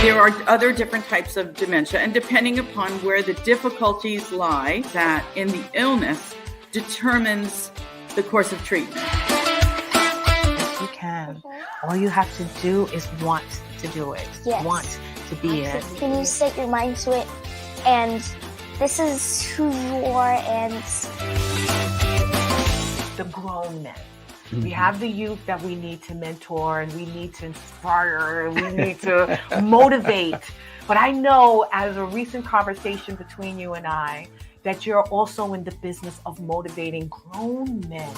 There are other different types of dementia, and depending upon where the difficulties lie, that in the illness determines the course of treatment. You can. All you have to do is want to do it. Yes. Want to be it. When you set your mind to it, and this is who you are, and the grown men. We have the youth that we need to mentor, and we need to inspire, and we need to motivate. But I know, as a recent conversation between you and I, that you're also in the business of motivating grown men.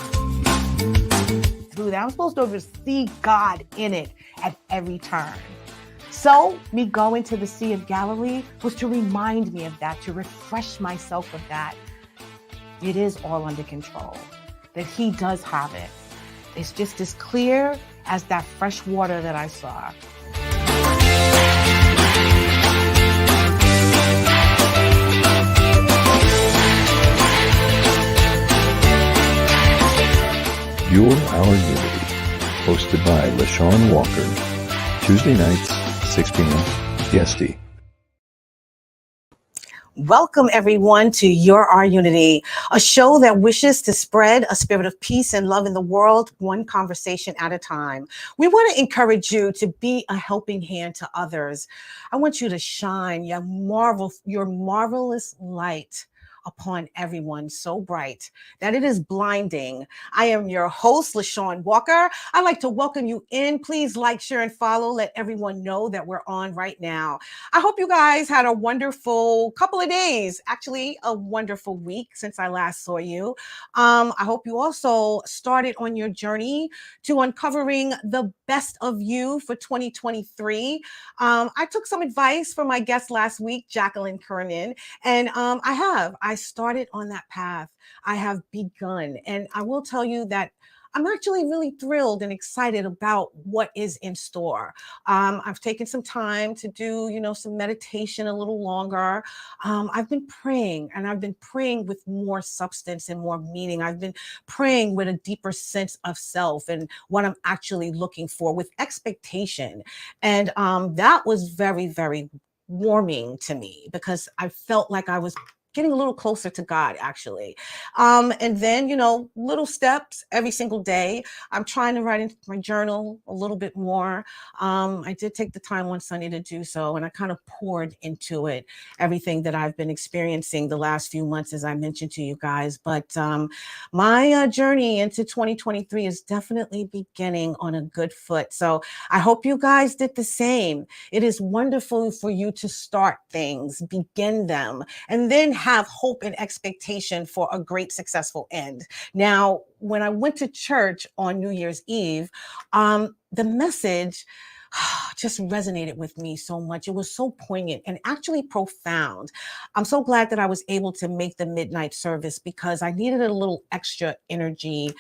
Through that, I'm supposed to see God in it at every turn. So me going to the Sea of Galilee was to remind me of that, to refresh myself of that. It is all under control, that He does have it. It's just as clear as that fresh water that I saw. You're Our Unity, hosted by LeShawn Walker, Tuesday nights, 6 p.m. EST. Welcome, everyone, to You're Our Unity, a show that wishes to spread a spirit of peace and love in the world, one conversation at a time. We want to encourage you to be a helping hand to others. I want you to shine your marvelous light upon everyone so bright that it is blinding. I am your host, LeShawn Walker. I'd like to welcome you in. Please like, share, and follow. Let everyone know that we're on right now. I hope you guys had a wonderful couple of days, actually a wonderful week since I last saw you. I hope you also started on your journey to uncovering the best of you for 2023. I took some advice from my guest last week, Jacqueline Kernan, and I started on that path. I have begun, and I will tell you that I'm actually really thrilled and excited about what is in store. I've taken some time to do, some meditation a little longer. I've been praying, and I've been praying with more substance and more meaning. I've been praying with a deeper sense of self and what I'm actually looking for with expectation. And that was very, very warming to me because I felt like I was getting a little closer to God, actually. And then, little steps every single day. I'm trying to write into my journal a little bit more. I did take the time on Sunday to do so, and I kind of poured into it, everything that I've been experiencing the last few months, as I mentioned to you guys. But my journey into 2023 is definitely beginning on a good foot. So I hope you guys did the same. It is wonderful for you to start things, begin them, and then have hope and expectation for a great, successful end. Now, when I went to church on New Year's Eve, the message just resonated with me so much. It was so poignant and actually profound. I'm so glad that I was able to make the midnight service because I needed a little extra energy,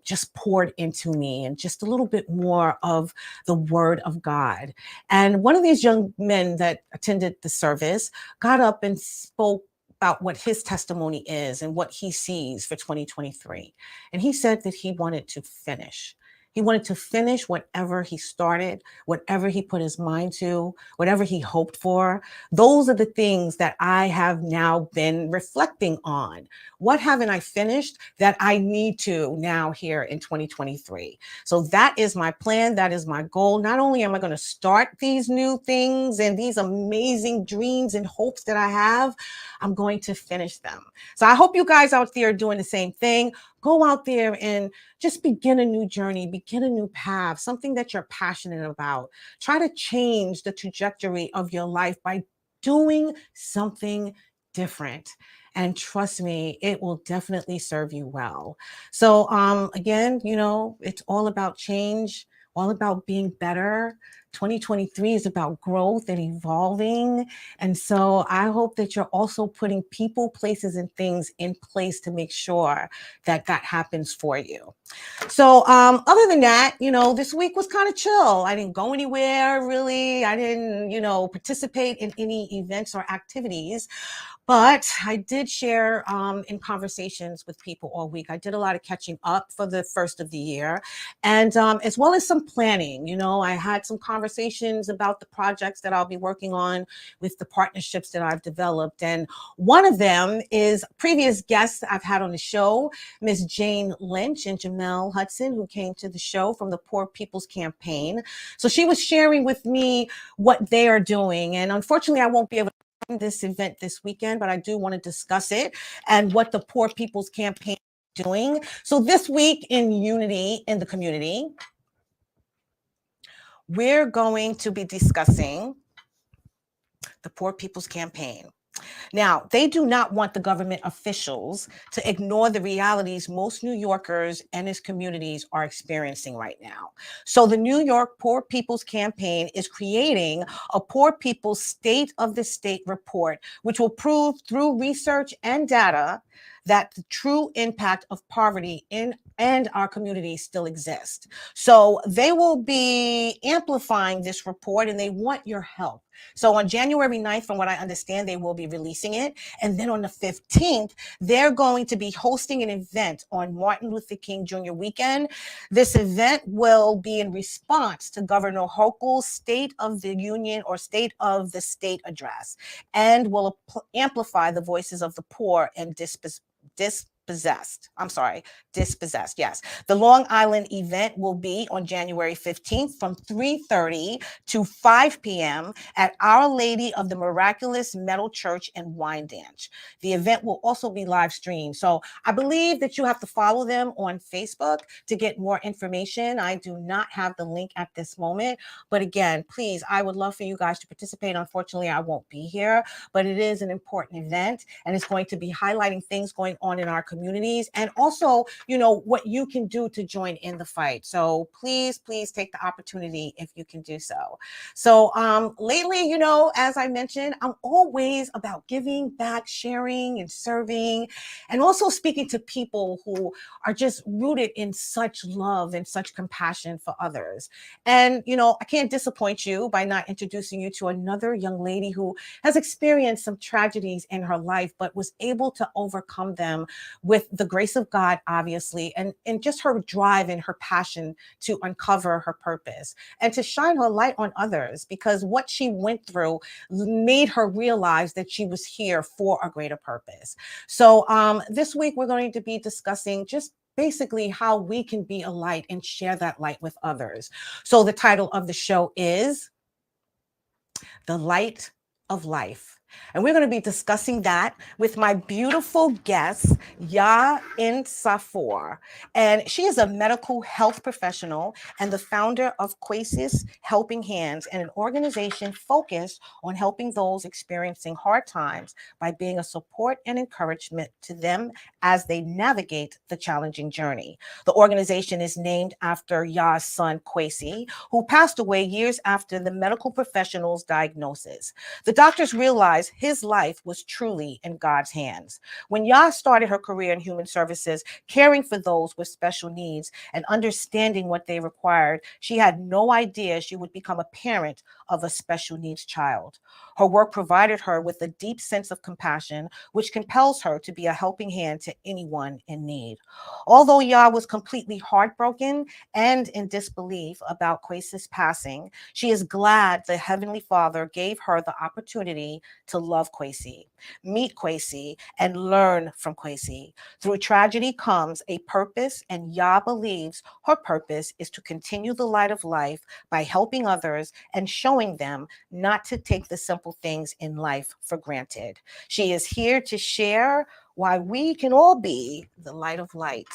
just poured into me, and just a little bit more of the word of God. And one of these young men that attended the service got up and spoke about what his testimony is and what he sees for 2023. And he said that he wanted to finish. He wanted to finish whatever he started, whatever he put his mind to, whatever he hoped for. Those are the things that I have now been reflecting on. What haven't I finished that I need to now here in 2023? So that is my plan. That is my goal. Not only am I going to start these new things and these amazing dreams and hopes that I have, I'm going to finish them. So I hope you guys out there are doing the same thing. Go out there and just begin a new journey, begin a new path, something that you're passionate about. Try to change the trajectory of your life by doing something different. And trust me, it will definitely serve you well. So again, it's all about change, all about being better. 2023 is about growth and evolving. And so I hope that you're also putting people, places, and things in place to make sure that that happens for you. So other than that, this week was kind of chill. I didn't go anywhere, really. I didn't, participate in any events or activities. But I did share in conversations with people all week. I did a lot of catching up for the first of the year, and as well as some planning. I had some conversations conversations about the projects that I'll be working on with the partnerships that I've developed. And one of them is previous guests I've had on the show, Miss Jane Lynch and Jamel Hudson, who came to the show from the Poor People's Campaign. So she was sharing with me what they are doing. And unfortunately, I won't be able to attend this event this weekend, but I do want to discuss it and what the Poor People's Campaign is doing. So this week in Unity in the Community, we're going to be discussing the Poor People's Campaign. Now, they do not want the government officials to ignore the realities most New Yorkers and its communities are experiencing right now. So the New York Poor People's Campaign is creating a Poor People's State of the State report, which will prove through research and data that the true impact of poverty in and our communities still exist. So they will be amplifying this report and they want your help. So on January 9th, from what I understand, they will be releasing it. And then on the 15th, they're going to be hosting an event on Martin Luther King Jr. weekend. This event will be in response to Governor Hochul's State of the Union or State of the State address and will amplify the voices of the poor and dispossessed. Yes. The Long Island event will be on January 15th from 3:30 to 5 p.m. at Our Lady of the Miraculous Metal Church in Wyandanch. The event will also be live streamed. So I believe that you have to follow them on Facebook to get more information. I do not have the link at this moment, but again, please, I would love for you guys to participate. Unfortunately, I won't be here, but it is an important event and it's going to be highlighting things going on in our communities and also, you know, what you can do to join in the fight. So please take the opportunity if you can do so. So lately, you know, as I mentioned, I'm always about giving back, sharing and serving, and also speaking to people who are just rooted in such love and such compassion for others. And, you know, I can't disappoint you by not introducing you to another young lady who has experienced some tragedies in her life, but was able to overcome them with the grace of God, obviously, and just her drive and her passion to uncover her purpose and to shine her light on others, because what she went through made her realize that she was here for a greater purpose. So this week, we're going to be discussing just basically how we can be a light and share that light with others. So the title of the show is The Light of Life. And we're going to be discussing that with my beautiful guest, Y.O.U NsaFoah. And she is a medical health professional and the founder of Kwesis Helping Hands, and an organization focused on helping those experiencing hard times by being a support and encouragement to them as they navigate the challenging journey. The organization is named after Y.O.U's son, Kwesis, who passed away years after the medical professional's diagnosis. The doctors realized his life was truly in God's hands. When Y.O.U started her career in human services, caring for those with special needs and understanding what they required, she had no idea she would become a parent of a special needs child. Her work provided her with a deep sense of compassion, which compels her to be a helping hand to anyone in need. Although Y.O.U was completely heartbroken and in disbelief about Kwesis' passing, she is glad the Heavenly Father gave her the opportunity to love Kwesis, meet Kwesis, and learn from Kwesis. Through tragedy comes a purpose, and Y.O.U believes her purpose is to continue the light of life by helping others and showing them not to take the simple things in life for granted. She is here to share why we can all be the light of light.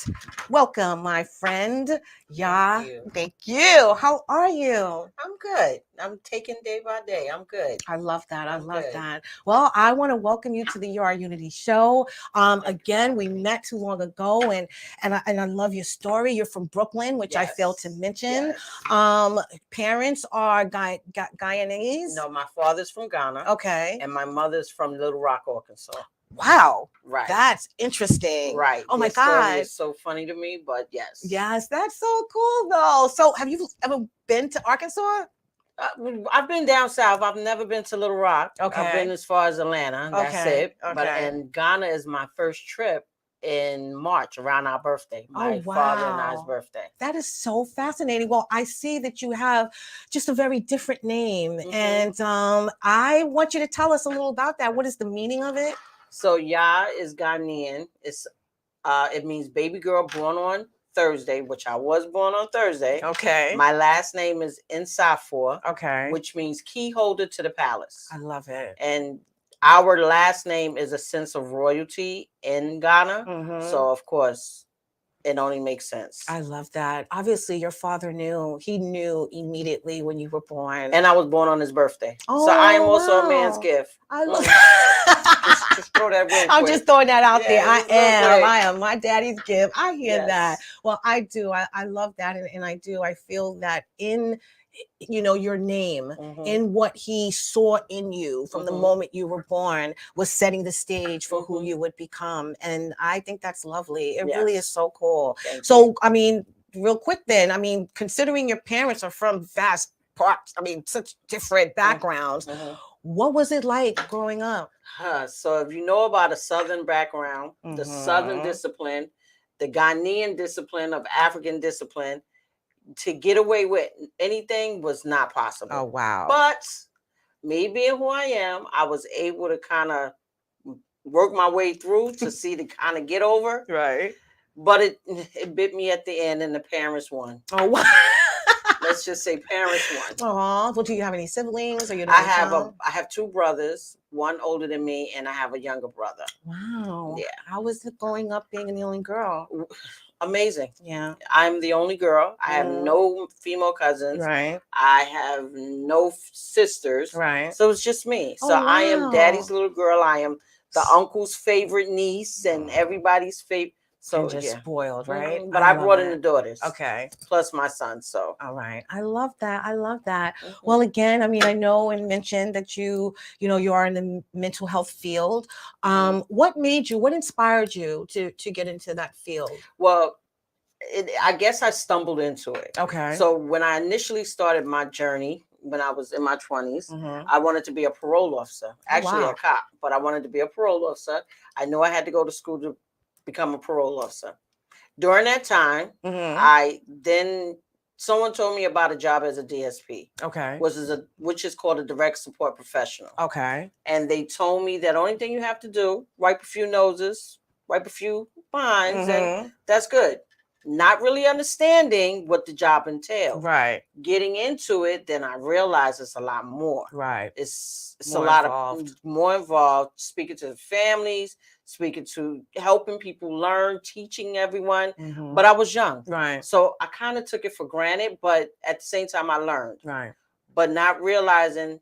Welcome, my friend. Y.O.U. Thank you. How are you? I'm good. I'm taking day by day. I'm good. I love that. I love good. that. Well, I want to welcome you to the You Are Unity show. Again, we met too long ago, and I love your story. You're from Brooklyn, which I failed to mention. Yes. Parents are Guyanese. No, my father's from Ghana. Okay. And my mother's from Little Rock, Arkansas. Wow. Right. That's interesting. Right. Oh my Their story God. is so funny to me, but yes. Yes, that's so cool though. So have you ever been to Arkansas? I've been down south. I've never been to Little Rock. Okay. I've been as far as Atlanta. That's Okay. it. But and Ghana is my first trip in March around our birthday. My father and I's wow. birthday. That is so fascinating. Well, I see that you have just a very different name. And I want you to tell us a little about that. What is the meaning of it? So Ya is Ghanaian. It means baby girl born on Thursday, which I was born on Thursday. Okay. My last name is NsaFoah, Okay. which means key holder to the palace. I love it. And our last name is a sense of royalty in Ghana. So, of course, it only makes sense. I love that. Obviously, your father knew. He knew immediately when you were born. And I was born on his birthday. So I am also a man's wow. gift. I love just throw that real I'm quick. just throwing that out there. just real quick. I am my daddy's gift. I hear that. Yes. Well, I do. I love that. And I do. I feel that in, your name, in what he saw in you from the moment you were born was setting the stage for who you would become. And I think that's lovely. It really is so cool. So, I mean, real quick then, I mean, considering your parents are from vast parts, I mean, such different backgrounds, what was it like growing up? So if you know about a Southern background, the Southern discipline, the Ghanaian discipline of African discipline, to get away with anything was not possible. Oh, wow. But me being who I am, I was able to kind of work my way through to see to kind of get over. Right. But it bit me at the end and the parents won. Oh, wow. Let's just say parents won. Oh, well, do you have any siblings? Or I have two brothers, one older than me, and I have a younger brother. Wow. Yeah. How was it growing up being the only girl? Amazing. Yeah. I'm the only girl. I have no female cousins. Right. I have no sisters. Right. So it's just me. Oh, So I am wow. daddy's little girl. I am the uncle's favorite niece and everybody's favorite. So and just spoiled, right? But I brought in the daughters. Okay. Plus my son. So all right. I love that. I love that. Well, again, I mean, I know and mentioned that you are in the mental health field. What inspired you to get into that field? Well, I guess I stumbled into it. Okay. So when I initially started my journey, when I was in my 20s, I wanted to be a parole officer, actually a cop, but I wanted to be a parole officer. I knew I had to go to school to become a parole officer. During that time, someone told me about a job as a DSP. Okay. Which is called a direct support professional. Okay. And they told me that only thing you have to do, wipe a few noses, wipe a few fines, and that's good. Not really understanding what the job entails. Right. Getting into it, then I realized it's a lot more. Right. It's a lot more involved. Speaking to the families, helping people learn, teaching everyone. But I was young. Right. So I kind of took it for granted, but at the same time I learned. Right. But not realizing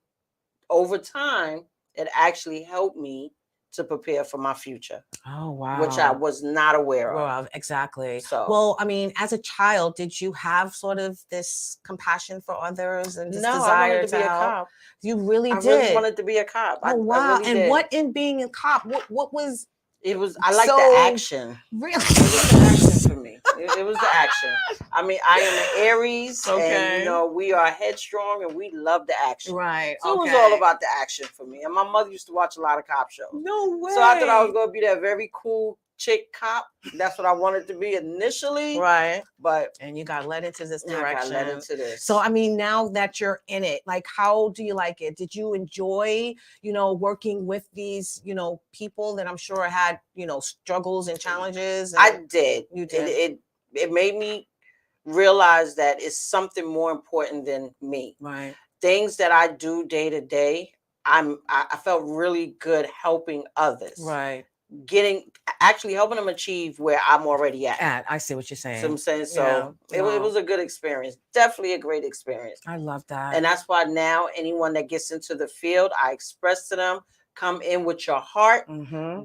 over time, it actually helped me to prepare for my future. Oh, wow. Which I was not aware of. Well, exactly. So, well, I mean, as a child, did you have sort of this compassion for others and this desire I wanted to be a cop. You really did? I really wanted to be a cop. Oh, wow. Really did. What in being a cop, what was... I like the action. Really? It was the action for me. It was the action. I mean, I am an Aries, and we are headstrong, and we love the action. Right. So it was all about the action for me. And my mother used to watch a lot of cop shows. No way. So I thought I was going to be that very cool chick cop. That's what I wanted to be initially. Right. And you got led into this direction. I got led into this. So I mean, now that you're in it, like, how do you like it? Did you enjoy, working with these, people that I'm sure had, struggles and challenges? I did. You did. It made me realize that it's something more important than me. Right. Things that I do day to day, I felt really good helping others. Right. Actually helping them achieve where I'm already at. I see what you're saying. So I'm saying, it was a good experience. Definitely a great experience. I love that. And that's why now anyone that gets into the field, I express to them, come in with your heart.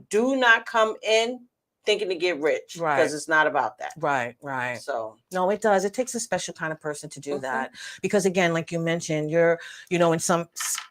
Do not come in thinking to get rich, because it's not about that. Right. So no, it does. It takes a special kind of person to do that, because again, like you mentioned, you're, in some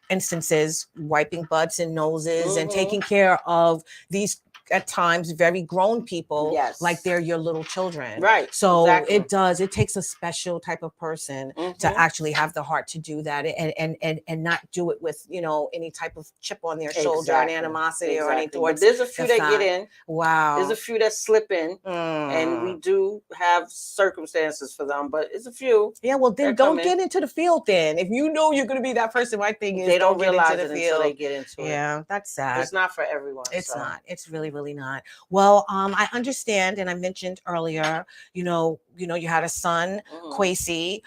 instances, wiping butts and noses and taking care of these at times very grown people, Yes. like they're your little children. Right. So Exactly. it takes a special type of person to actually have the heart to do that and not do it with, you know, any type of chip on their shoulder and animosity or anything. But there's a few that get in. Wow. There's a few that slip in, and we do have circumstances for them, but it's a few. Yeah, well, then don't get into the field then. If you know you're going to be that person, my thing is they don't get realize into the it field until they get into it. Yeah, that's sad. It's not for everyone. It's not. It's really, really not. Well, I understand, and I mentioned earlier, you had a son, Kwesis,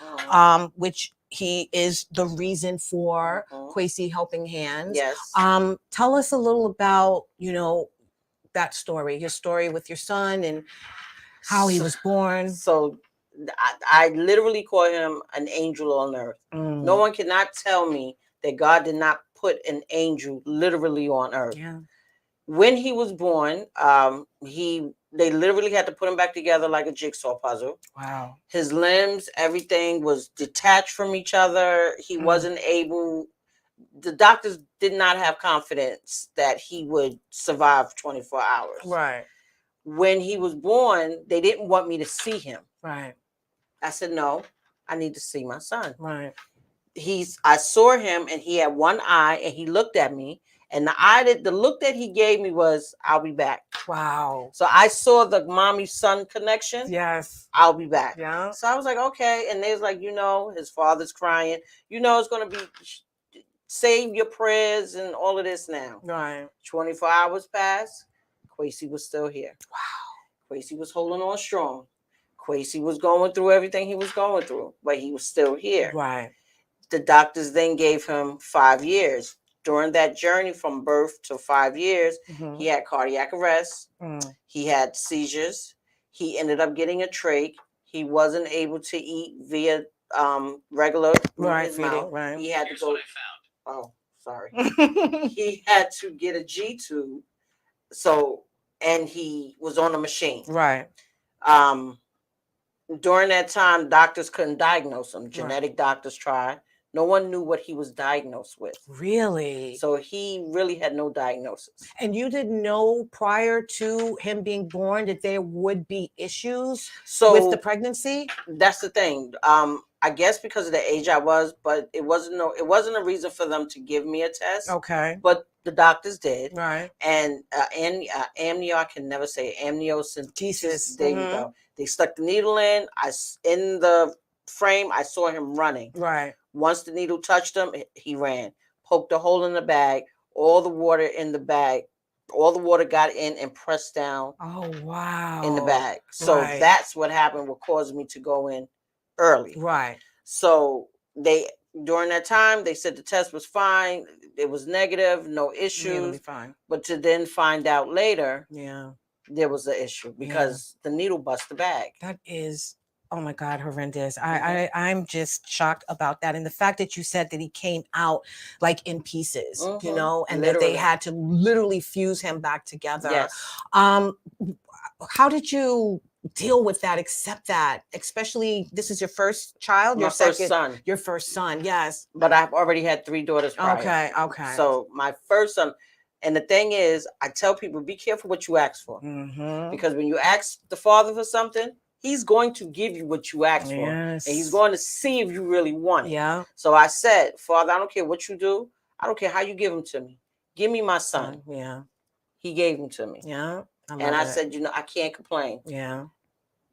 which he is the reason for Kwesis Helping Hands. Yes. Tell us a little about, that story, your story with your son and how he was born. So I literally call him an angel on earth. No one cannot tell me that God did not put an angel literally on earth. Yeah. When he was born, they literally had to put him back together like a jigsaw puzzle. Wow. His limbs, everything was detached from each other. He wasn't able. The doctors did not have confidence that he would survive 24 hours. Right. When he was born, they didn't want me to see him. Right. I said, no, I need to see my son. Right. I saw him and he had one eye and he looked at me. And the look that he gave me was, I'll be back. Wow. So I saw the mommy-son connection. Yes. I'll be back. Yeah. So I was like, okay. And they was like, his father's crying. It's going to be, save your prayers and all of this now. Right. 24 hours passed. Kwesis was still here. Wow. Kwesis was holding on strong. Kwesis was going through everything he was going through, but he was still here. Right. The doctors then gave him 5 years. During that journey from birth to 5 years, he had cardiac arrest. He had seizures. He ended up getting a trach. He wasn't able to eat via regular his mouth. Right. He had to go. Oh, sorry. He had to get a G tube. So, and he was on a machine. Right. During that time, doctors couldn't diagnose him. Genetic doctors tried. No one knew what he was diagnosed with. Really? So he really had no diagnosis. And you didn't know prior to him being born that there would be issues with the pregnancy? That's the thing. I guess because of the age I was, but it wasn't a reason for them to give me a test. Okay. But the doctors did. Right. And amnio, I can never say it, amniocentesis. There you go. They stuck the needle in. In the frame, I saw him running. Right. Once the needle touched him, he ran. Poked a hole in the bag. All the water in the bag. All the water got in and pressed down. Oh, wow. In the bag. So that's what happened. What caused me to go in early. Right. So during that time, they said the test was fine. It was negative, no issues. Fine. But to then find out later, there was an issue because the needle bust the bag. That is, oh my God, horrendous. I'm just shocked about that. And the fact that you said that he came out like in pieces, and literally. That they had to literally fuse him back together. Yes. How did you deal with that, accept that, especially this is your first child? My first son. Your first son, yes. But I've already had 3 daughters prior. Okay. So my first son, and the thing is, I tell people, be careful what you ask for. Because when you ask the Father for something, he's going to give you what you ask for. And he's going to see if you really want it. Yeah. So I said, Father, I don't care what you do. I don't care how you give him to me. Give me my son. Yeah. He gave him to me. Yeah. I said, I can't complain. Yeah.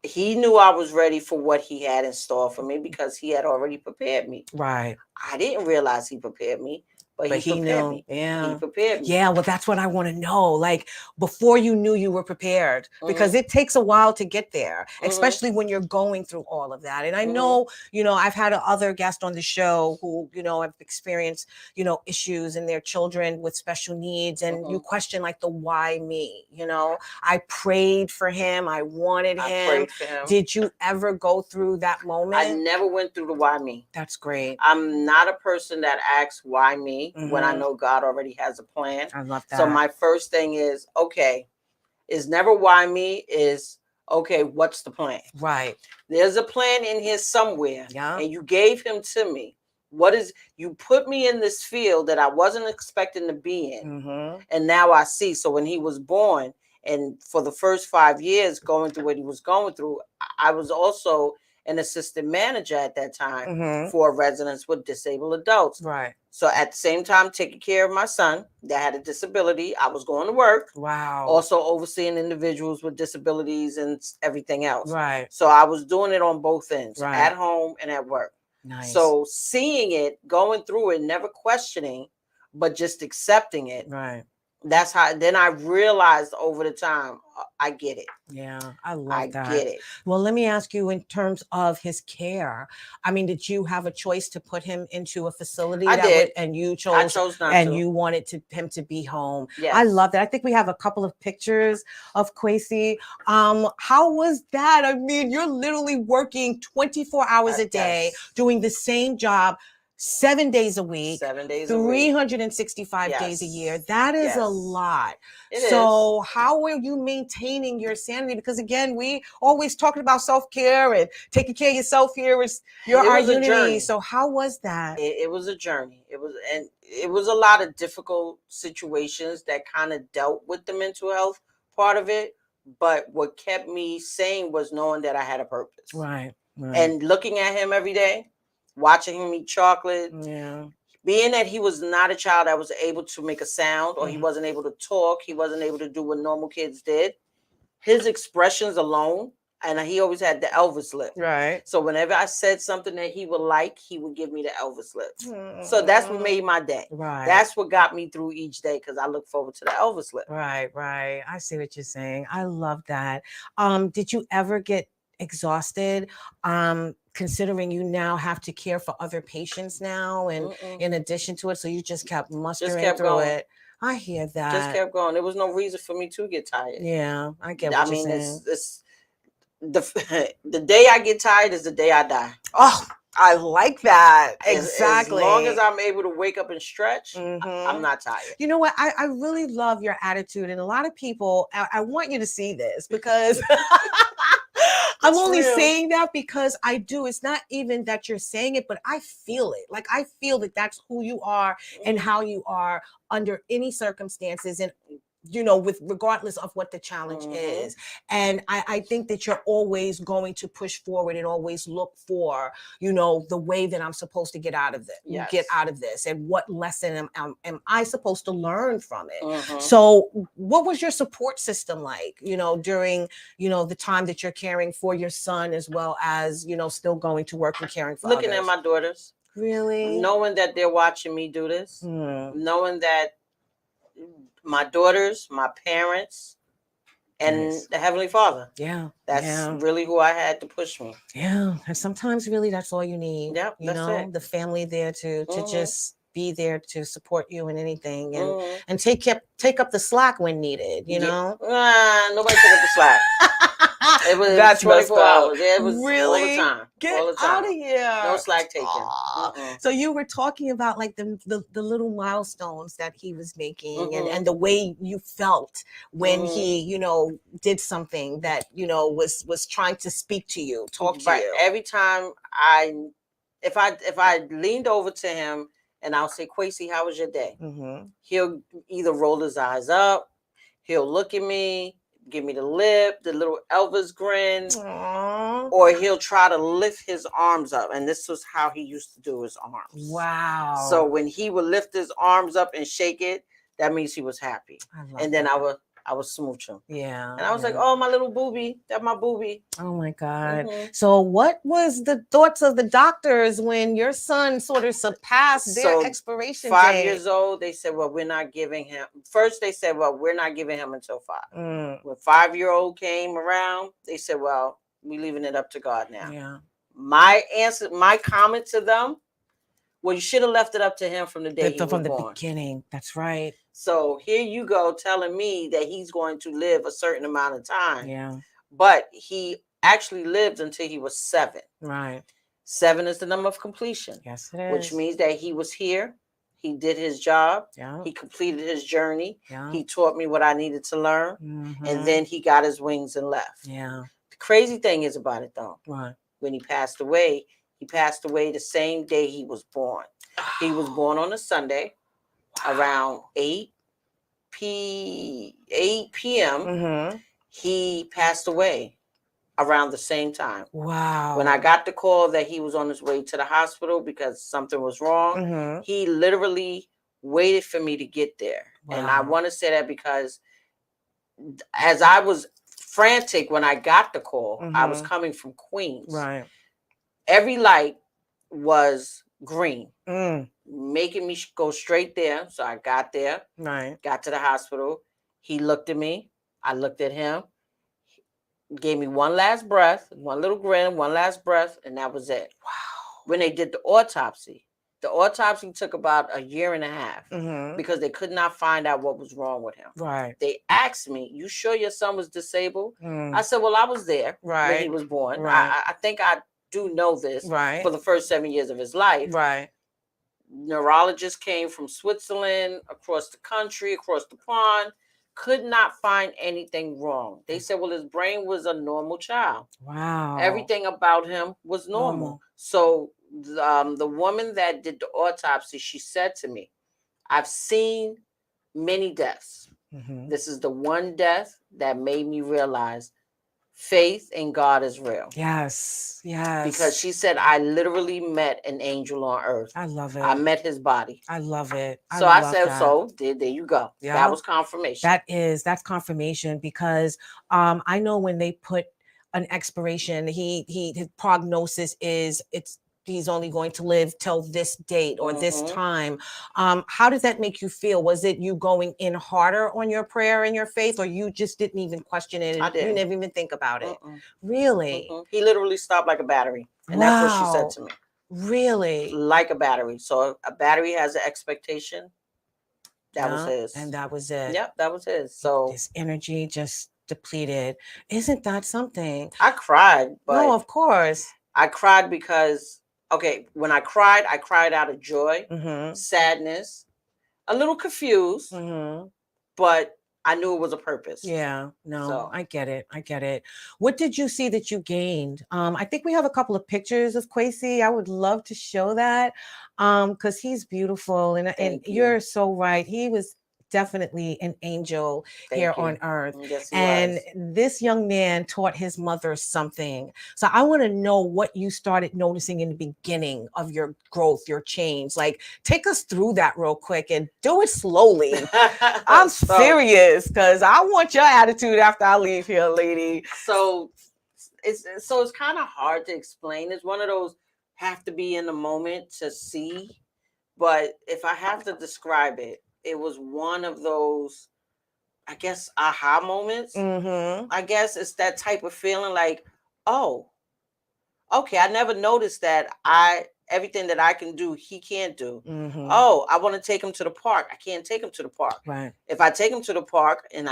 He knew I was ready for what he had in store for me because he had already prepared me. Right. I didn't realize he prepared me. But he prepared me. Yeah. He prepared me. Yeah, well, that's what I want to know. Like before you knew you were prepared, because it takes a while to get there, especially when you're going through all of that. And I know, I've had other guests on the show who, have experienced, issues in their children with special needs. And you question like the why me, I prayed for him. I wanted him. I prayed for him. Did you ever go through that moment? I never went through the why me. That's great. I'm not a person that asks why me. When I know God already has a plan. I love that. So my first thing is, is never why me, is what's the plan? Right. There's a plan in here somewhere. Yeah. And you gave him to me. You put me in this field that I wasn't expecting to be in. And now I see. So when he was born And for the first 5 years going through what he was going through, I was also an assistant manager at that time for residents with disabled adults. Right. So at the same time, taking care of my son that had a disability, I was going to work. Wow. Also overseeing individuals with disabilities and everything else. Right. So I was doing it on both ends, Right. at home and at work. Nice. So seeing it, going through it, never questioning, but just accepting it. Right. That's how, then I realized over the time, I get it. Yeah, I love that. I get it. Well, let me ask you in terms of his care. I mean, did you have a choice to put him into a facility? I did. And you chose, I chose not and to. you wanted him to be home. Yes. I love that. I think we have a couple of pictures of Kwesis. How was that? I mean, you're literally working 24 hours a day, doing the same job 7 days a week, 7 days a week, 365 days a year. That is a lot. So how are you maintaining your sanity? Because again, we always talking about self-care and taking care of yourself here is our unity. So how was that? It was a journey. It was a lot of difficult situations that kind of dealt with the mental health part of it. But what kept me sane was knowing that I had a purpose. Right. And looking at him every day, watching him eat chocolate. Yeah. Being that he was not a child that was able to make a sound, or he wasn't able to talk, he wasn't able to do what normal kids did. His expressions alone, and he always had the Elvis lip. Right. So whenever I said something that he would like, he would give me the Elvis lip. So that's what made my day. Right. That's what got me through each day, because I look forward to the Elvis lip. Right. I see what you're saying. I love that. Did you ever get exhausted? Considering you now have to care for other patients now, and in addition to it, so you just kept mustering through it. I hear that. Just kept going. There was no reason for me to get tired. Yeah, I get what you're saying. It's the day I get tired is the day I die. Oh, I like that. Exactly. As long as I'm able to wake up and stretch, I'm not tired. You know what? I really love your attitude. And a lot of people, I want you to see this, because I'm only saying that because I do. It's not even that you're saying it, but I feel it. Like, I feel that that's who you are and how you are under any circumstances. And with regardless of what the challenge is. And I think that you're always going to push forward and always look for, the way that I'm supposed to get out of this, and what lesson am I supposed to learn from it. So what was your support system like, during, the time that you're caring for your son, as well as, still going to work and caring for looking others? at my daughters. Really? Knowing that they're watching me do this. Knowing that my daughters, my parents, and the Heavenly Father. Yeah. That's really who I had to push me. Yeah. And sometimes really that's all you need. Yep, that's it. The family there to just be there to support you in anything, and take up the slack when needed, know? Nobody took up the slack. It was that's 24 hours. It was really? All the time. Get all the time. out of here. No slack taken. So you were talking about like the little milestones that he was making, and the way you felt when he, did something that, was trying to speak to you, talk to you. Every time if I leaned over to him and I'll say, Kwesis, how was your day? He'll either roll his eyes up, he'll look at me, give me the lip, the little Elvis grin. Aww. Or he'll try to lift his arms up. And this was how he used to do his arms. Wow. So when he would lift his arms up and shake it, that means he was happy. And then I would smooch him. Yeah. And I was like, oh, my little booby. That's my booby. Oh my God. So what was the thoughts of the doctors when your son sort of surpassed their expiration date? 5 years old, they said, well, we're not giving him. First, they said, well, we're not giving him until 5. When 5-year-old came around, they said, well, we're leaving it up to God now. Yeah. My comment to them, well, you should have left it up to him from the day he was born. From the beginning. That's right. So here you go telling me that he's going to live a certain amount of time. Yeah. But he actually lived until he was 7. Right. 7 is the number of completion. Yes, it is. Which means that he was here. He did his job. Yeah. He completed his journey. Yeah. He taught me what I needed to learn. And then he got his wings and left. Yeah. The crazy thing is about it, though. Right. When he passed away the same day he was born. He was born on a Sunday around 8 p.m. He passed away around the same time. Wow. When I got the call that he was on his way to the hospital because something was wrong, he literally waited for me to get there. Wow. And I want to say that because as I was frantic when I got the call, I was coming from Queens. Right. Every light was green, making me go straight there. So I got there, got to the hospital. He looked at me. I looked at him. Gave me one last breath, one little grin, one last breath, and that was it. Wow. When they did the autopsy took about a year and a half because they could not find out what was wrong with him. Right. They asked me, "You sure your son was disabled?" I said, "Well, I was there when he was born. I think I do know this for the first 7 years of his life." Right. Neurologists came from Switzerland, across the country, across the pond. Could not find anything wrong. They said, well, his brain was a normal child. Wow. Everything about him was normal. So the woman that did the autopsy, she said to me, I've seen many deaths. This is the one death that made me realize faith in God is real. Yes, yes. Because she said, I literally met an angel on earth. I love it. I met his body. I love it. So I said, that. So there you go. Yeah. That was confirmation. That's confirmation because I know when they put an expiration, his prognosis is he's only going to live till this date or this time. How does that make you feel? Was it you going in harder on your prayer and your faith, or you just didn't even question it? I didn't. You never even think about it. Really? He literally stopped like a battery. And that's what she said to me. Really? Like a battery. So a battery has an expectation. That was his. And that was it. Yep, that was his. So his energy just depleted. Isn't that something? I cried. But no, of course. I cried because when I cried out of joy, sadness, a little confused, but I knew it was a purpose. Yeah, no, so. I get it. What did you see that you gained? I think we have a couple of pictures of Kwesis. I would love to show that because he's beautiful. And you're so right. He was definitely an angel here on earth. Yes, and this young man taught his mother something. So I want to know what you started noticing in the beginning of your growth, your change. Like, take us through that real quick and do it slowly. I'm serious because I want your attitude after I leave here, lady. So it's kind of hard to explain. It's one of those have to be in the moment to see. But if I have to describe it, it was one of those, I guess, aha moments. I guess it's that type of feeling like, oh, okay, I never noticed that everything that I can do, he can't do. Oh, I want to take him to the park. I can't take him to the park. Right. If I take him to the park, and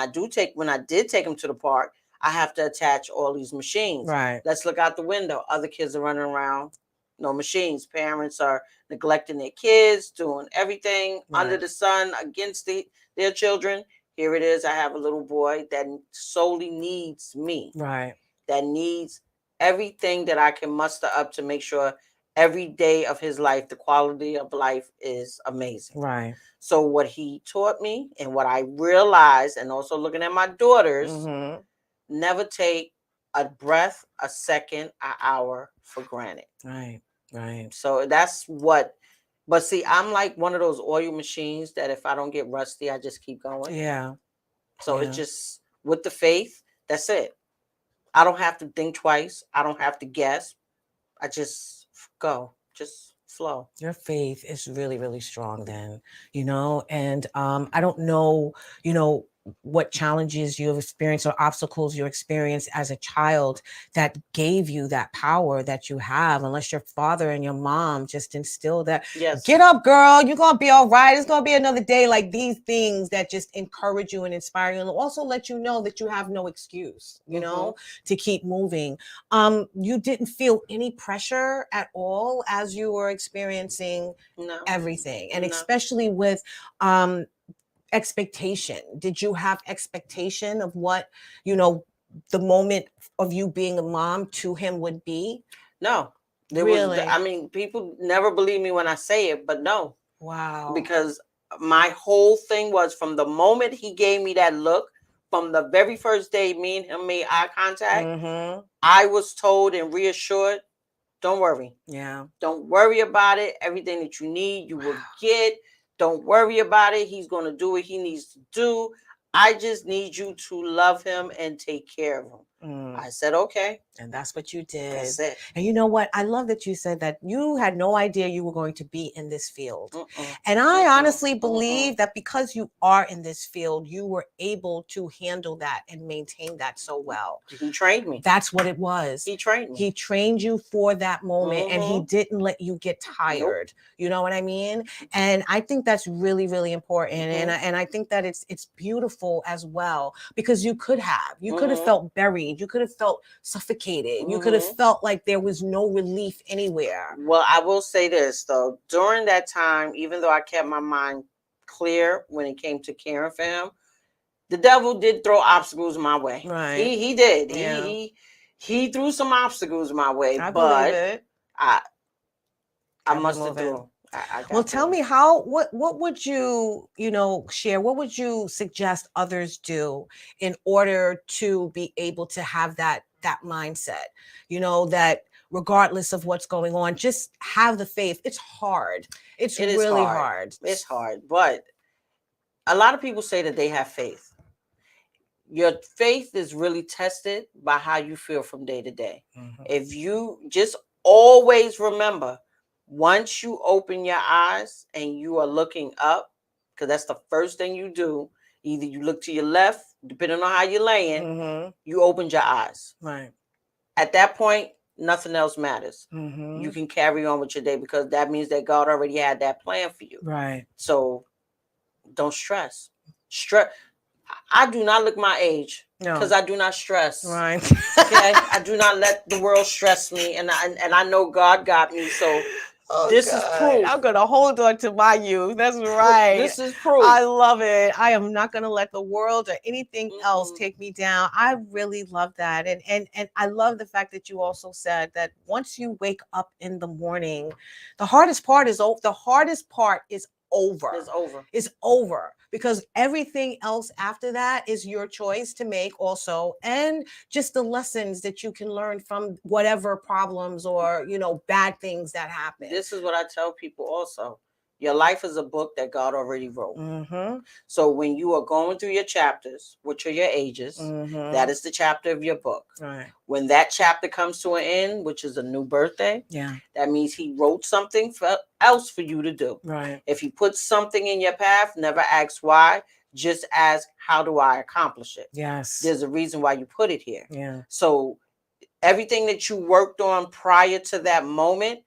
when I did take him to the park, I have to attach all these machines. Right. Let's look out the window. Other kids are running around. No machines. Parents are neglecting their kids, doing everything under the sun against their children. Here it is. I have a little boy that solely needs me. Right. That needs everything that I can muster up to make sure every day of his life, the quality of life is amazing. Right. So what he taught me and what I realized, and also looking at my daughters, never take a breath, a second, an hour for granted. Right. Right. So that's what, but see, I'm like one of those oil machines that if I don't get rusty, I just keep going. Yeah. So it's just with the faith, that's it. I don't have to think twice. I don't have to guess. I just go, just flow. Your faith is really, really strong then, and I don't know, what challenges you have experienced or obstacles you experienced as a child that gave you that power that you have, unless your father and your mom just instilled that. Yes. Get up, girl. You're going to be all right. It's going to be another day. Like these things that just encourage you and inspire you and also let you know that you have no excuse, to keep moving. You didn't feel any pressure at all as you were experiencing everything. And especially with, expectation. Did you have expectation of what, the moment of you being a mom to him would be? No. Really? People never believe me when I say it, but no. Wow. Because my whole thing was from the moment he gave me that look, from the very first day me and him made eye contact, I was told and reassured, don't worry. Yeah. Don't worry about it. Everything that you need, you will get. Don't worry about it. He's going to do what he needs to do. I just need you to love him and take care of him. I said, okay. And that's what you did. That's it. And you know what? I love that you said that you had no idea you were going to be in this field. And I honestly believe that because you are in this field, you were able to handle that and maintain that so well. He trained me. That's what it was. He trained me. He trained you for that moment and he didn't let you get tired. You know what I mean? And I think that's really, really important. And I think that it's beautiful as well, because you could have felt buried. You could have felt suffocated. You could have felt like there was no relief anywhere. Well, I will say this though, during that time, even though I kept my mind clear when it came to caring for him, the devil did throw obstacles my way. Right. He did. Yeah. He threw some obstacles my way, I but believe it. I must have thrown them. Well, tell me what would you, share? What would you suggest others do in order to be able to have that mindset, that regardless of what's going on, just have the faith. It's hard. It is really hard. It's hard. But a lot of people say that they have faith. Your faith is really tested by how you feel from day to day. If you just always remember, once you open your eyes and you are looking up, because that's the first thing you do, either you look to your left, depending on how you're laying, you opened your eyes. Right. At that point, nothing else matters. You can carry on with your day because that means that God already had that plan for you. Right. So don't stress. I do not look my age because I do not stress. Right. Okay. I do not let the world stress me, and I know God got me. So this is proof. I'm gonna hold on to my youth. That's right. This is proof. I love it. I am not gonna let the world or anything else take me down. I really love that, and I love the fact that you also said that once you wake up in the morning, the hardest part is over. It's over because everything else after that is your choice to make also, and just the lessons that you can learn from whatever problems or bad things that happen. This is what I tell people also. Your life is a book that God already wrote. So when you are going through your chapters, which are your ages, that is the chapter of your book. Right. When that chapter comes to an end, which is a new birthday, that means he wrote something else for you to do. Right. If he puts something in your path, never ask why. Just ask, how do I accomplish it? Yes. There's a reason why you put it here. Yeah. So everything that you worked on prior to that moment,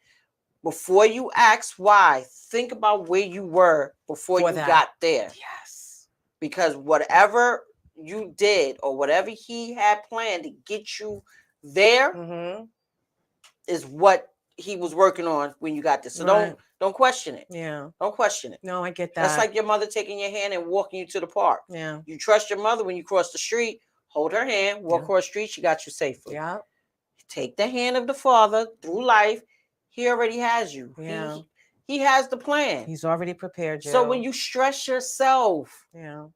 before you ask why, think about where you were before you got there. Yes. Because whatever you did or whatever he had planned to get you there is what he was working on when you got there. So don't question it. Yeah. Don't question it. No, I get that. That's like your mother taking your hand and walking you to the park. Yeah. You trust your mother when you cross the street. Hold her hand, walk across the street. She got you safely. Yeah. Take the hand of the Father through life. He already has you. Yeah. He has the plan. He's already prepared you. So when you stress yourself, you're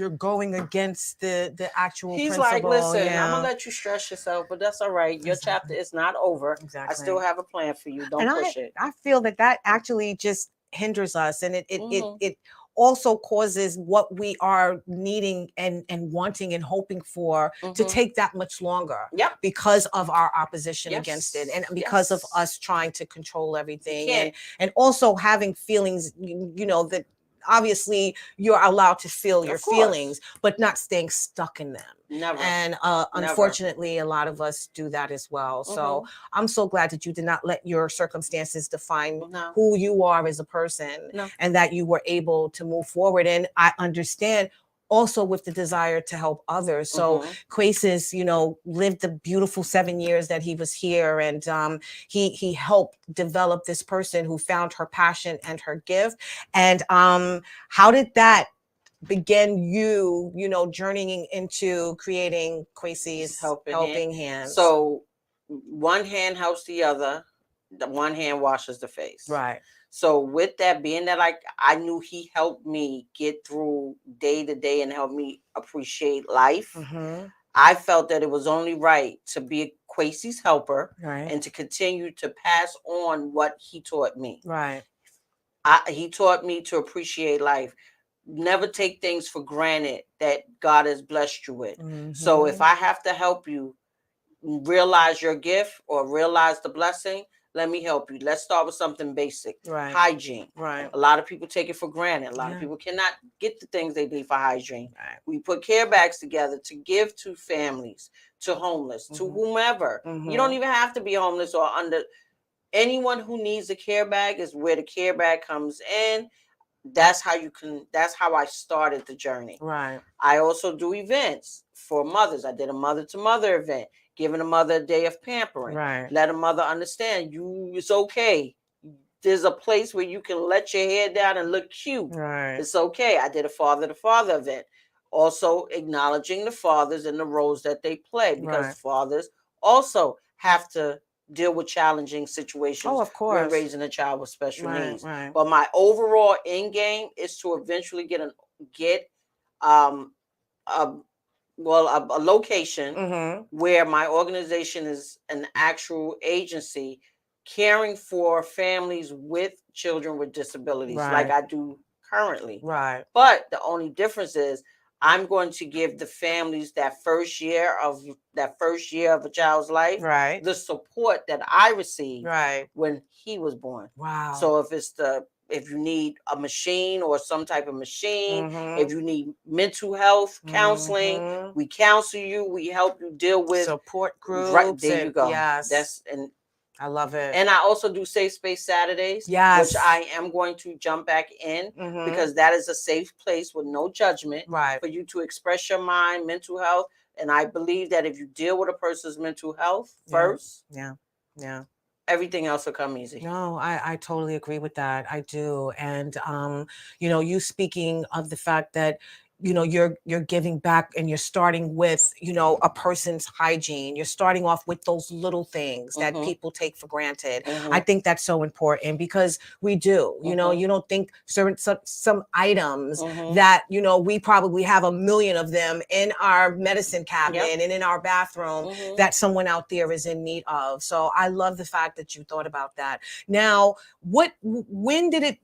going against the actual He's principle. like, listen, I'm gonna let you stress yourself, but that's all right. Your chapter is not over. Exactly. I still have a plan for you. Don't push it. I feel that actually just hinders us, and it also causes what we are needing and wanting and hoping for to take that much longer. Yep. Because of our opposition against it, and because of us trying to control everything, and also having feelings, that obviously you're allowed to feel your feelings, but not staying stuck in them. Never. And unfortunately, a lot of us do that as well. So I'm so glad that you did not let your circumstances define who you are as a person, and that you were able to move forward. And I understand also with the desire to help others. So Kwesis, lived the beautiful 7 years that he was here, and he helped develop this person who found her passion and her gift. And how did that begin you journeying into creating Kwesis Helping Hands? So one hand helps the other. The one hand washes the face. Right. So with that being that, like, I knew he helped me get through day to day and help me appreciate life. I felt that it was only right to be Kwesis' helper and to continue to pass on what he taught me. He taught me to appreciate life. Never take things for granted that God has blessed you with. So if I have to help you realize your gift or realize the blessing, let me help you. Let's start with something basic. Hygiene. A lot of people take it for granted. A lot of people cannot get the things they need for hygiene. We put care bags together to give to families, to homeless, to whomever. You don't even have to be homeless or under. Anyone who needs a care bag is where the care bag comes in. That's how I started the journey. I also do events for mothers. I did a mother to mother event, giving a mother a day of pampering. Let a mother understand it's okay. There's a place where you can let your hair down and look cute. It's okay. I did a father to father event. Also acknowledging the fathers and the roles that they play, because fathers also have to deal with challenging situations when raising a child with special needs. But my overall end game is to eventually get a location where my organization is an actual agency caring for families with children with disabilities, like I do currently. But the only difference is I'm going to give the families that first year of a child's life the support that I received when he was born. So if you need a machine or some type of machine, if you need mental health counseling, we counsel you. We help you deal with support groups. There you go. Yes. I love it. And I also do Safe Space Saturdays, which I am going to jump back in because that is a safe place with no judgment for you to express your mind, mental health. And I believe that if you deal with a person's mental health first, everything else will come easy. No, I totally agree with that. I do. And, you speaking of the fact that, you're giving back and you're starting with, a person's hygiene. You're starting off with those little things that people take for granted. I think that's so important because we do, you don't think some items that, we probably have a million of them in our medicine cabinet and in our bathroom that someone out there is in need of. So I love the fact that you thought about that. Now, when did it,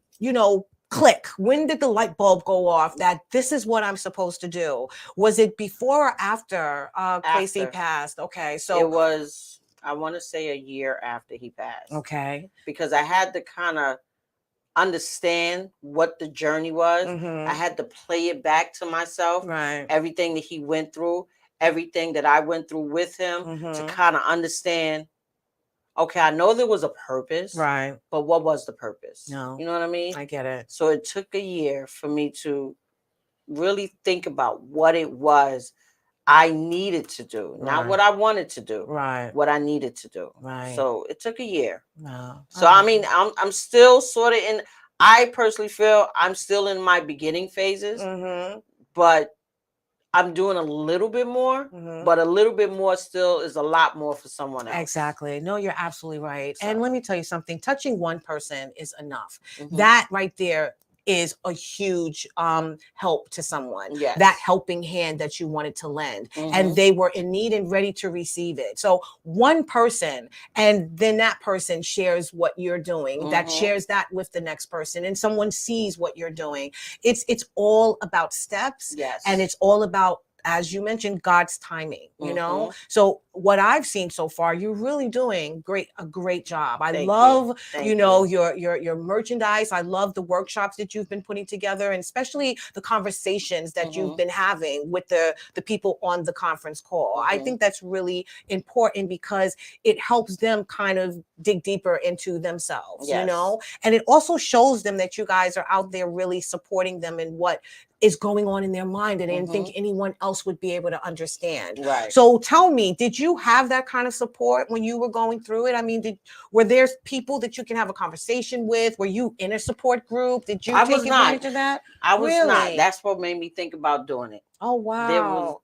click? When did the light bulb go off that this is what I'm supposed to do? Was it before or after Kwesis passed? Okay, so it was, I want to say, a year after he passed. Okay. Because I had to kind of understand what the journey was. I had to play it back to myself. Everything that he went through, everything that I went through with him, to kind of understand. Okay, I know there was a purpose, but what was the purpose? No. You know what I mean? I get it. So it took a year for me to really think about what it was I needed to do, not what I wanted to do, what I needed to do. So it took a year. Wow. So I mean, I'm still sort of in. I personally feel I'm still in my beginning phases, but I'm doing a little bit more, but a little bit more still is a lot more for someone else. Exactly. No, you're absolutely right. So. And let me tell you something, touching one person is enough. That right there is a huge help to someone. That helping hand that you wanted to lend. And they were in need and ready to receive it. So one person, and then that person shares what you're doing, that shares that with the next person, and someone sees what you're doing. It's all about steps. And it's all about, as you mentioned, God's timing, you know? So what I've seen so far, you're really doing a great job. I love, your merchandise. I love the workshops that you've been putting together, and especially the conversations that you've been having with the people on the conference call. I think that's really important because it helps them kind of dig deeper into themselves, you know? And it also shows them that you guys are out there really supporting them in what is going on in their mind, and I didn't think anyone else would be able to understand. So tell me, did you have that kind of support when you were going through it? I mean, were there people that you can have a conversation with? Were you in a support group? Did you take advantage of that? I was not. That's what made me think about doing it. Oh, wow.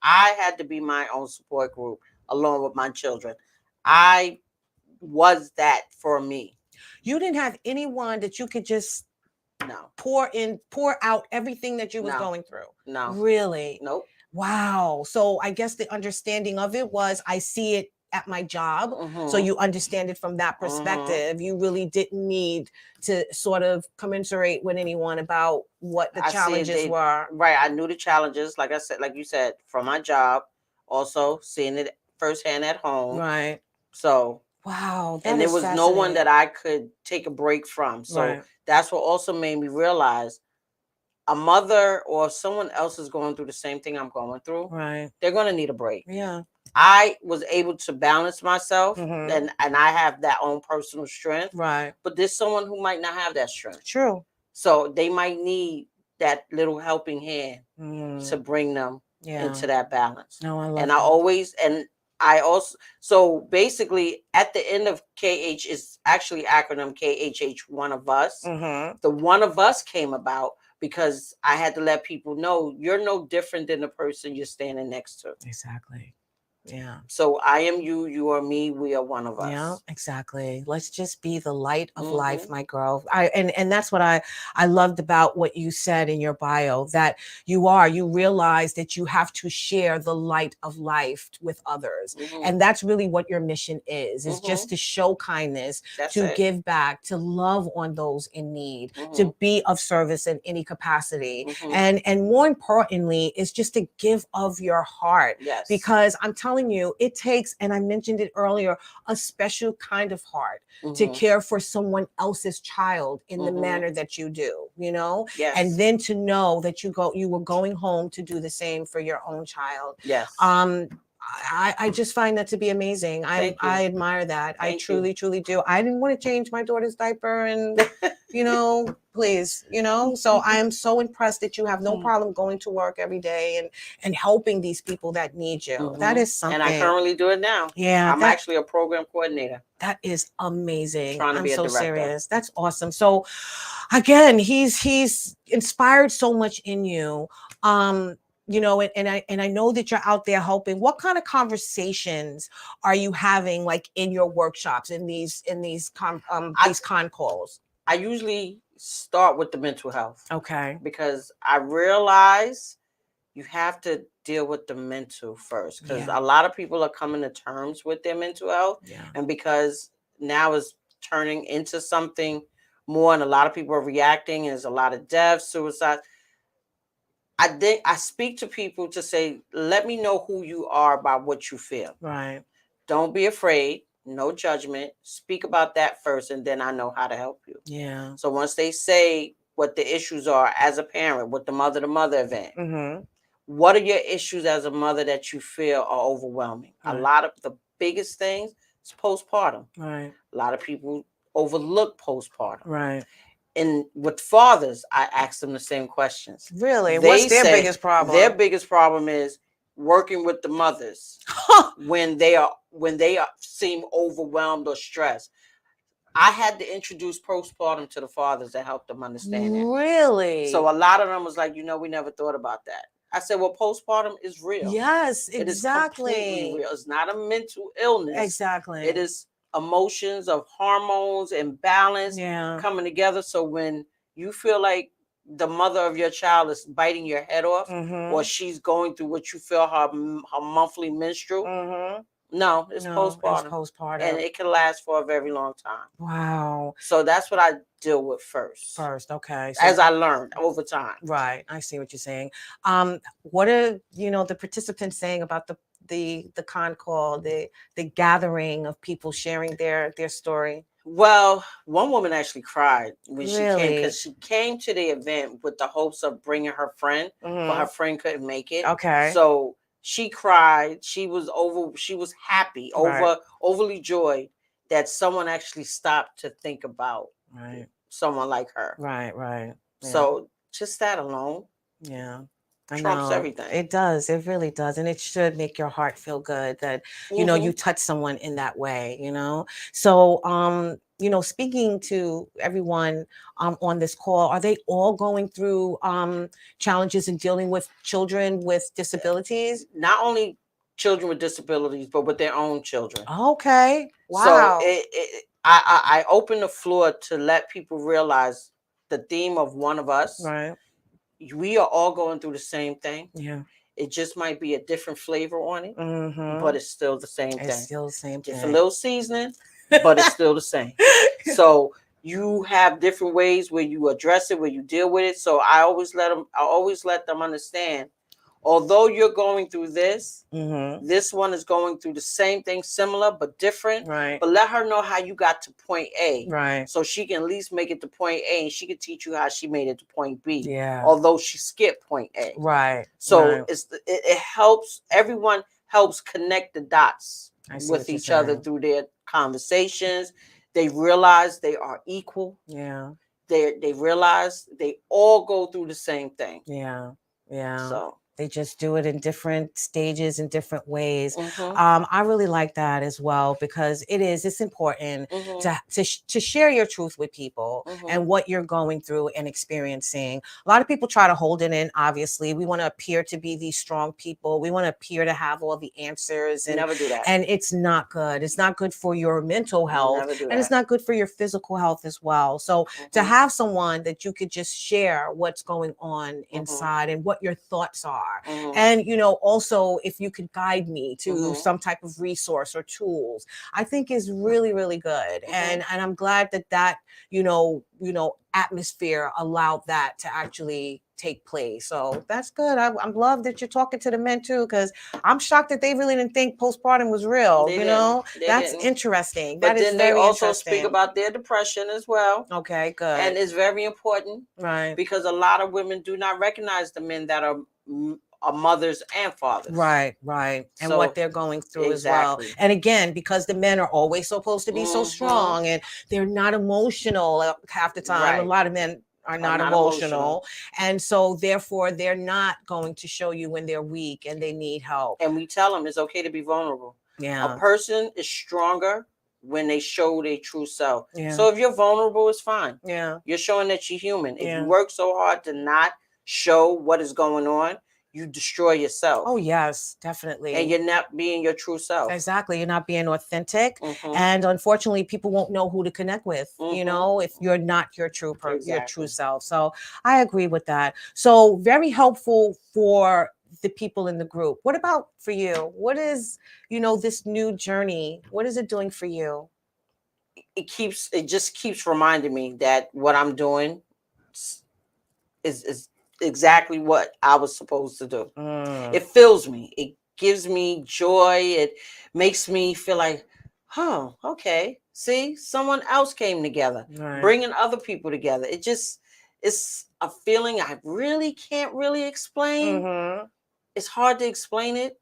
I had to be my own support group along with my children. I was that for me. You didn't have anyone that you could just No. pour out everything that you was going through. No. Really? Nope. Wow. So I guess the understanding of it was I see it at my job. So you understand it from that perspective. You really didn't need to sort of commiserate with anyone about what the challenges were. Right. I knew the challenges, like I said, like you said, from my job, also seeing it firsthand at home. Right. So wow. And there was no one that I could take a break from. So that's what also made me realize a mother or someone else is going through the same thing I'm going through. Right. They're going to need a break. Yeah. I was able to balance myself and I have that own personal strength. Right. But there's someone who might not have that strength. True. So they might need that little helping hand to bring them into that balance. No, I love and that. I also, so basically at the end of KH is actually acronym KHH, one of us. The one of us came about because I had to let people know you're no different than the person you're standing next to. Exactly. Yeah. So I am you, you are me, we are one of us. Yeah, exactly. Let's just be the light of life, my girl. And that's what I loved about what you said in your bio, that you realize that you have to share the light of life with others. And that's really what your mission is just to show kindness, give back, to love on those in need, to be of service in any capacity. And more importantly, is just to give of your heart. Yes. Because I'm telling you, it takes, and I mentioned it earlier, a special kind of heart to care for someone else's child in the manner that you do, you know? Yes. And then to know that you were going home to do the same for your own child. Yes. I just find that to be amazing. I admire that. I truly do. I didn't want to change my daughter's diaper and, you know, please, you know, so I am so impressed that you have no problem going to work every day and helping these people that need you. That is something. And I currently do it now. Yeah. I'm actually a program coordinator. That is amazing. Trying to be a so director. Serious. That's awesome. So again, he's inspired so much in you. You know, and I know that you're out there helping. What kind of conversations are you having, like in your workshops, in these con calls? I usually start with the mental health. Okay. Because I realize you have to deal with the mental first. Because a lot of people are coming to terms with their mental health. Yeah. And because now it's turning into something more, and a lot of people are reacting, and there's a lot of deaths, suicides. I speak to people to say, let me know who you are by what you feel. Right. Don't be afraid. No judgment. Speak about that first, and then I know how to help you. Yeah. So once they say what the issues are as a parent with the mother-to-mother event, what are your issues as a mother that you feel are overwhelming? Right. A lot of the biggest things is postpartum. Right. A lot of people overlook postpartum. Right. And with fathers, I ask them the same questions. Really? What's their biggest problem? Their biggest problem is working with the mothers when they seem overwhelmed or stressed. I had to introduce postpartum to the fathers to help them understand it. Really? So a lot of them was like, you know, we never thought about that. I said, well, postpartum is real. Yes, exactly. It is completely real. It's not a mental illness. Exactly. It is emotions of hormones and balance coming together. So when you feel like the mother of your child is biting your head off, or she's going through what you feel her monthly menstrual, no, it's postpartum. It's postpartum. And it can last for a very long time. Wow. So that's what I deal with first. Okay. So, as I learned over time. Right. I see what you're saying. What are, you know, the participants saying about the con call, the gathering of people sharing their story? Well, one woman actually cried when she came, because she came to the event with the hopes of bringing her friend, but her friend couldn't make it. Okay. So she cried. She was happy, overly joyed that someone actually stopped to think about someone like her. Right. Yeah. So just that alone. Yeah. Trumps everything. It does. It really does. And it should make your heart feel good that, you know, you touch someone in that way, you know? So, you know, speaking to everyone on this call, are they all going through challenges in dealing with children with disabilities? Not only children with disabilities, but with their own children. Okay. Wow. So I open the floor to let people realize the theme of one of us. Right. We are all going through the same thing. Yeah. It just might be a different flavor on it, Mm-hmm. but it's still the same thing. It's still the same different thing. little seasoning, but it's still the same. So you have different ways where you address it, where you deal with it. So I always let them understand, although you're going through this, this one is going through the same thing, similar but different. Right. But let her know how you got to point A. Right. So she can at least make it to point A, and she can teach you how she made it to point B. Yeah. Although she skipped point A. Right. So it helps. Everyone helps connect the dots with each other through their conversations. They realize they are equal. Yeah. They realize they all go through the same thing. Yeah. Yeah. So they just do it in different stages, in different ways. I really like that as well, because it's important to share your truth with people and what you're going through and experiencing. A lot of people try to hold it in. Obviously, we want to appear to be these strong people. We want to appear to have all the answers, and never do that. And it's not good. It's not good for your mental health, and it's not good for your physical health as well. So to have someone that you could just share what's going on inside and what your thoughts are. And also if you could guide me to some type of resource or tools, I think is really, really good. And I'm glad that atmosphere allowed that to actually take place. So that's good. I'm glad that you're talking to the men too, because I'm shocked that they really didn't think postpartum was real. That's interesting. But that then they also speak about their depression as well. Okay, good. And it's very important, right? Because a lot of women do not recognize the men that are mothers and fathers. Right. And so, what they're going through as well. And again, because the men are always supposed to be so strong, and they're not emotional half the time. A lot of men are not emotional. And so therefore they're not going to show you when they're weak and they need help. And we tell them it's okay to be vulnerable. Yeah. A person is stronger when they show their true self. Yeah. So if you're vulnerable, it's fine. Yeah. You're showing that you're human. If you work so hard to not show what is going on, you destroy yourself. Oh, yes, definitely. And you're not being your true self. Exactly. You're not being authentic. And unfortunately, people won't know who to connect with, if you're not your true your true self. So I agree with that. So very helpful for the people in the group. What about for you? What is, this new journey? What is it doing for you? It just keeps reminding me that what I'm doing is exactly what I was supposed to do. It fills me. It gives me joy. It makes me feel like, oh, okay. See, someone else came together, bringing other people together. It's a feeling I really can't really explain. It's hard to explain it.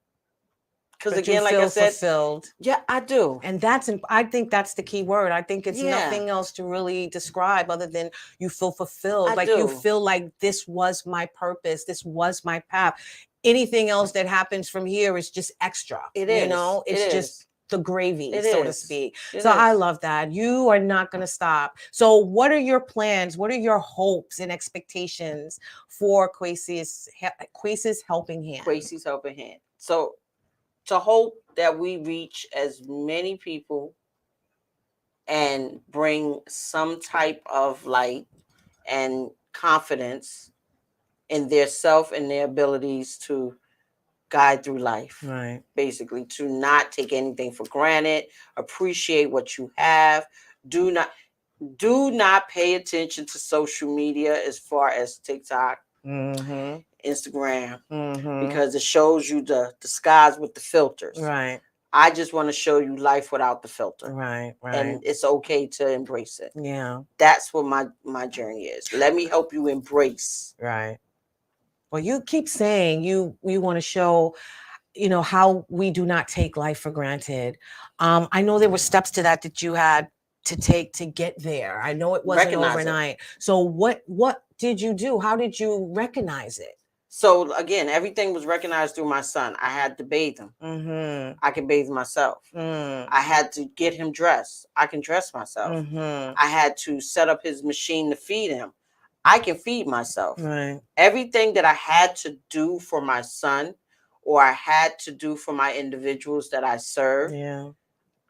Because again, like I said, fulfilled. Yeah, I do. And I think that's the key word. I think it's nothing else to really describe other than you feel fulfilled. You feel like this was my purpose. This was my path. Anything else that happens from here is just extra. It's just the gravy, so to speak. I love that. You are not going to stop. So what are your plans? What are your hopes and expectations for Kwesis Helping Hand? Kwesis Helping Hand. So to hope that we reach as many people and bring some type of light and confidence in their self and their abilities to guide through life. Right. Basically, to not take anything for granted, appreciate what you have. Do not pay attention to social media as far as TikTok, Instagram, because it shows you the skies with the filters. Right. I just want to show you life without the filter. Right. And it's okay to embrace it. Yeah. That's what my journey is. Let me help you embrace. Right. Well, you keep saying you want to show, how we do not take life for granted. I know there were steps to that you had to take to get there. I know it wasn't overnight. So what did you do? How did you recognize it? So again, everything was recognized through my son. I had to bathe him. I can bathe myself. I had to get him dressed. I can dress myself. I had to set up his machine to feed him. I can feed myself. Right. Everything that I had to do for my son, or I had to do for my individuals that I serve,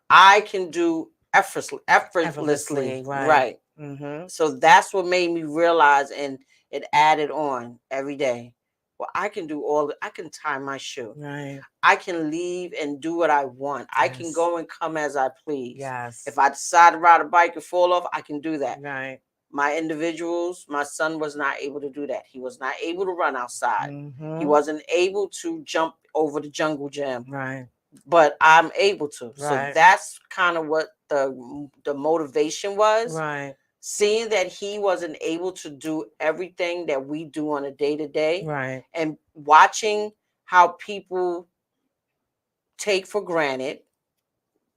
I can do effortlessly. Right. Right. Mm-hmm. So that's what made me realize, and it added on every day. Well, I can do I can tie my shoe. Right. I can leave and do what I want. Yes. I can go and come as I please. Yes. If I decide to ride a bike and fall off, I can do that. Right. My individuals, my son was not able to do that. He was not able to run outside. Mm-hmm. He wasn't able to jump over the jungle gym. Right. But I'm able to. Right. So that's kind of what the motivation was. Right. Seeing that he wasn't able to do everything that we do on a day-to-day. Right. And watching how people take for granted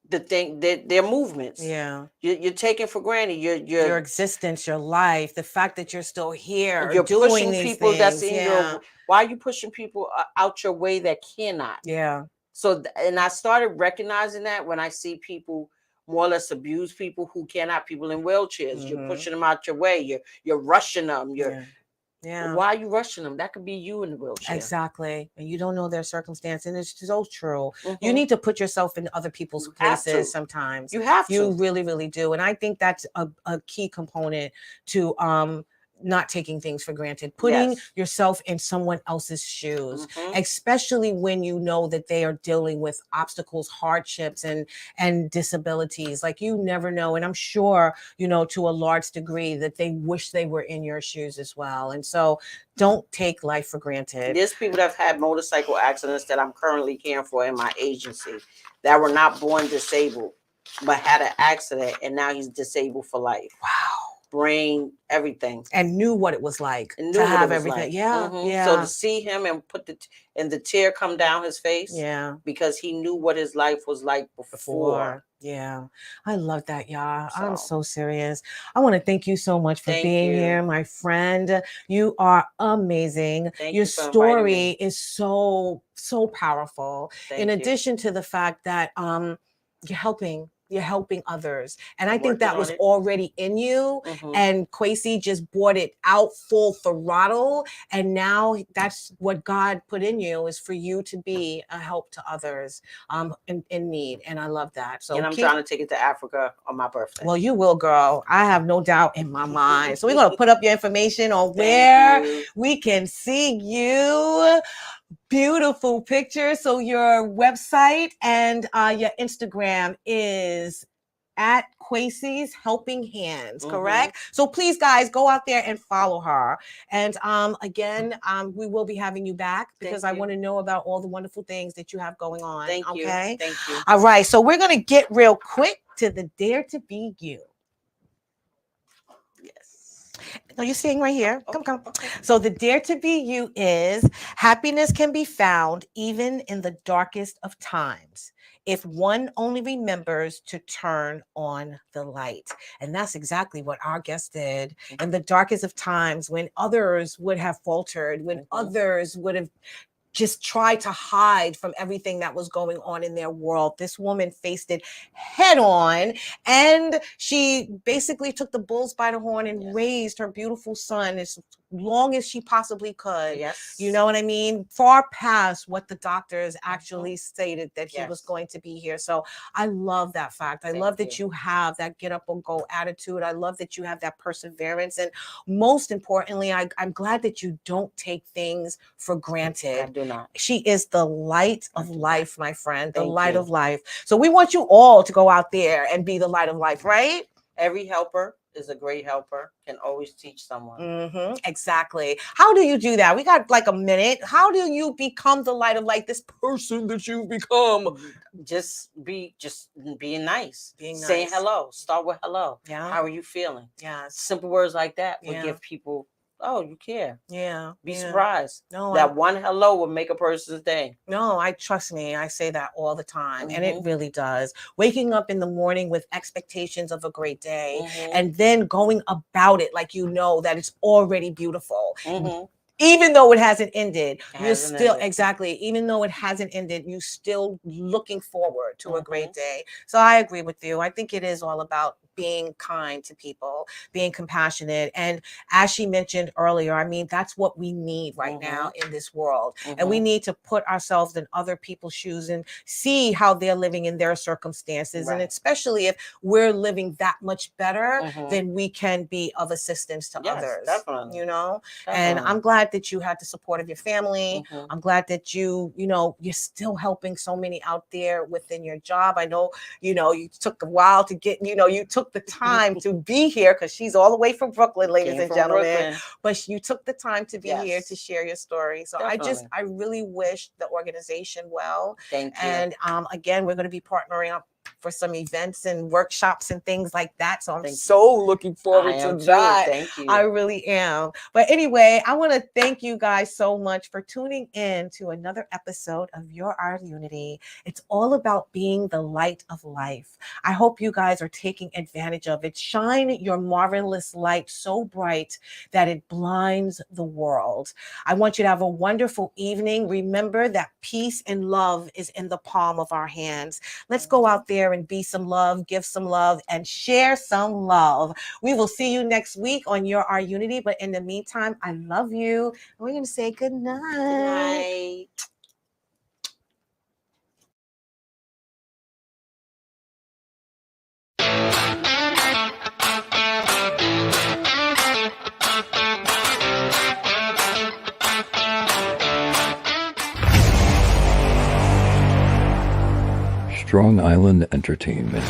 their movements. Yeah. You're taking for granted your existence, your life, the fact that you're still here. You're doing pushing these people things. that's in your. Why are you pushing people out your way that cannot? Yeah. So, and I started recognizing that when I see people more or less abuse people who cannot, people in wheelchairs. Mm-hmm. You're pushing them out your way. You're rushing them. Yeah. Why are you rushing them? That could be you in the wheelchair. Exactly. And you don't know their circumstance. And it's so true. Mm-hmm. You need to put yourself in other people's places sometimes. You have to. You really, really do. And I think that's a key component to not taking things for granted, putting yourself in someone else's shoes, especially when you know that they are dealing with obstacles, hardships, and disabilities. Like, you never know. And I'm sure, to a large degree, that they wish they were in your shoes as well. And so don't take life for granted. There's people that have had motorcycle accidents that I'm currently caring for in my agency that were not born disabled, but had an accident, and now he's disabled for life. Wow. Brain, everything, and knew what it was like to have everything. Like. Yeah, yeah. So to see him and the tear come down his face, because he knew what his life was like before. Yeah, I love that, y'all. So, I'm so serious. I want to thank you so much for being here, my friend. You are amazing. Your story is so powerful. In addition to the fact that you're helping others. And I think that was already in you. And Kwesis just brought it out full throttle. And now that's what God put in you, is for you to be a help to others in need. And I love that. So, and I'm trying to take it to Africa on my birthday. Well, you will, girl. I have no doubt in my mind. So we're going to put up your information on where we can see you. Beautiful picture. So your website and your Instagram is at Kwesis Helping Hands, correct? So please, guys, go out there and follow her. And again, we will be having you back because I want to know about all the wonderful things that you have going on. Thank you. Thank you. All right. So we're going to get real quick to the Dare to Be You. No, you're seeing right here. Come. Okay. So the Dare to Be You is: happiness can be found even in the darkest of times if one only remembers to turn on the light. And that's exactly what our guest did. In the darkest of times, when others would have faltered, when others would have just tried to hide from everything that was going on in their world, this woman faced it head on, and she basically took the bulls by the horn and raised her beautiful son as long as she possibly could. Yes. You know what I mean? Far past what the doctors actually stated that he was going to be here. So I love that fact. I love that you have that get up and go attitude. I love that you have that perseverance. And most importantly, I'm glad that you don't take things for granted. I do not. She is the light of life, my friend, the light of life. So we want you all to go out there and be the light of life, right? Every helper is a great helper, can always teach someone. Exactly. How do you do that? We got like a minute. How do you become the light of light, this person that you've become? Just being nice. Saying hello. Start with hello. Yeah. How are you feeling? Yeah. Simple words like that will give people, oh, you care. Yeah. Be surprised. No, that one hello will make a person's day. No, trust me. I say that all the time. And it really does. Waking up in the morning with expectations of a great day and then going about it like you know that it's already beautiful. Even though it hasn't ended, even though it hasn't ended, you're still looking forward to a great day. So I agree with you. I think it is all about being kind to people, being compassionate. And as she mentioned earlier, I mean, that's what we need right now in this world. And we need to put ourselves in other people's shoes and see how they're living in their circumstances. And especially if we're living that much better, then we can be of assistance to others. Definitely. You know, and I'm glad that you had the support of your family. I'm glad that you know, you're still helping so many out there within your job. I know, you know, you took a while to get, you know, you took the time to be here because she's all the way from Brooklyn, ladies and gentlemen. But you took the time to be here to share your story. So I really wish the organization well. Thank you. And again, we're going to be partnering up for some events and workshops and things like that. So I'm so looking forward to that. Thank you. I really am. But anyway, I want to thank you guys so much for tuning in to another episode of Your Our Unity. It's all about being the light of life. I hope you guys are taking advantage of it. Shine your marvelous light so bright that it blinds the world. I want you to have a wonderful evening. Remember that peace and love is in the palm of our hands. Let's go out there and be some love, give some love, and share some love. We will see you next week on Your Our Unity. But in the meantime, I love you. And we're going to say good night. Good night. Strong Island Entertainment.